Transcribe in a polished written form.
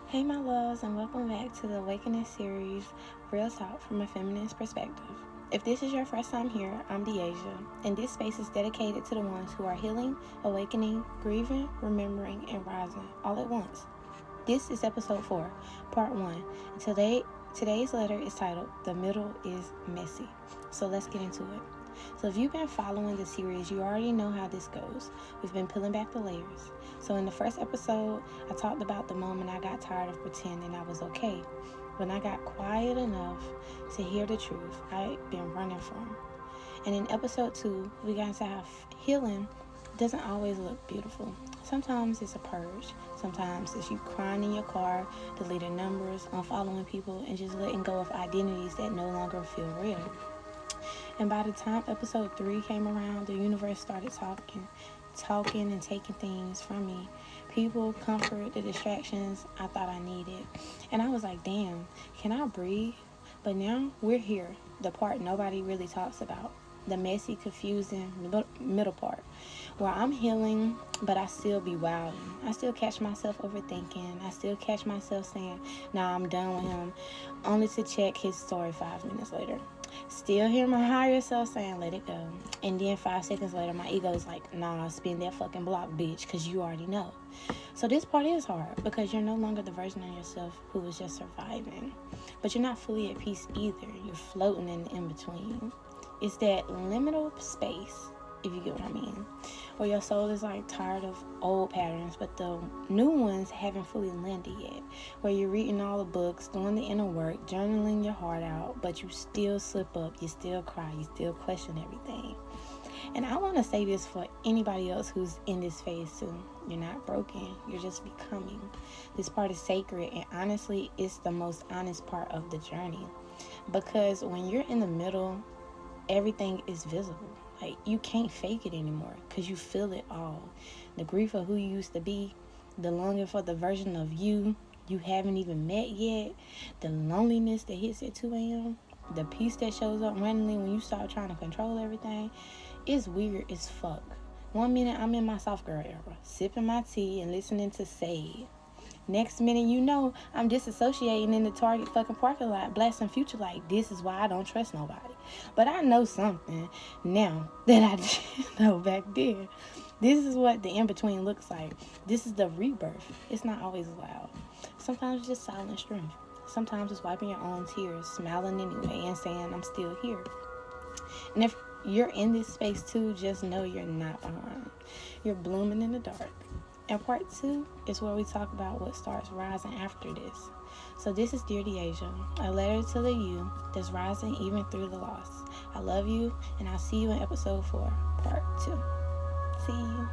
Hey my loves, and welcome back to the Awakening series, Real Talk from a Feminist Perspective. If this is your first time here, I'm Deasia, and this space is dedicated to the ones who are healing, awakening, grieving, remembering, and rising all at once. This is episode 4, part 1, and today's letter is titled, The Middle is Messy. So let's get into it. So if you've been following the series, you already know how this goes. We've been peeling back the layers. So in the first episode, I talked about the moment I got tired of pretending I was okay. When I got quiet enough to hear the truth I'd been running from. And in episode 2, we got into how healing doesn't always look beautiful. Sometimes it's a purge. Sometimes it's you crying in your car, deleting numbers, unfollowing people, and just letting go of identities that no longer feel real. And by the time episode 3 came around, the universe started talking and taking things from me. People, comfort, the distractions I thought I needed. And I was like, damn, can I breathe? But now we're here, the part nobody really talks about. The messy, confusing middle part, where I'm healing, but I still be wildin'. I still catch myself overthinking. I still catch myself saying, nah, I'm done with him, only to check his story 5 minutes later. Still hear my higher self saying, let it go. And then 5 seconds later, my ego is like, nah, spin that fucking block, bitch, because you already know. So this part is hard because you're no longer the version of yourself who was just surviving. But you're not fully at peace either. You're floating in the in-between. It's that liminal space, if you get what I mean, where your soul is like tired of old patterns, but the new ones haven't fully landed yet. Where you're reading all the books, doing the inner work, journaling your heart out, but you still slip up, you still cry, you still question everything. And I want to say this for anybody else who's in this phase too. You're not broken, you're just becoming. This part is sacred, and honestly, it's the most honest part of the journey. Because when you're in the middle, everything is visible. Like, you can't fake it anymore because you feel it all. The grief of who you used to be, the longing for the version of you haven't even met yet, the loneliness that hits at 2 a.m., the peace that shows up randomly when you start trying to control everything. It's weird as fuck. 1 minute I'm in my soft girl era, sipping my tea and listening to Sade. Next minute, you know, I'm disassociating in the Target fucking parking lot, blasting Future like, this is why I don't trust nobody. But I know something now that I didn't know back then. This is what the in-between looks like. This is the rebirth. It's not always loud. Sometimes it's just silent strength. Sometimes it's wiping your own tears, smiling anyway, and saying, I'm still here. And if you're in this space too, just know you're not behind. You're blooming in the dark. And part 2 is where we talk about what starts rising after this. So this is Dear Deasia, a letter to the you that's rising even through the loss. I love you, and I'll see you in episode 4, part 2. See you.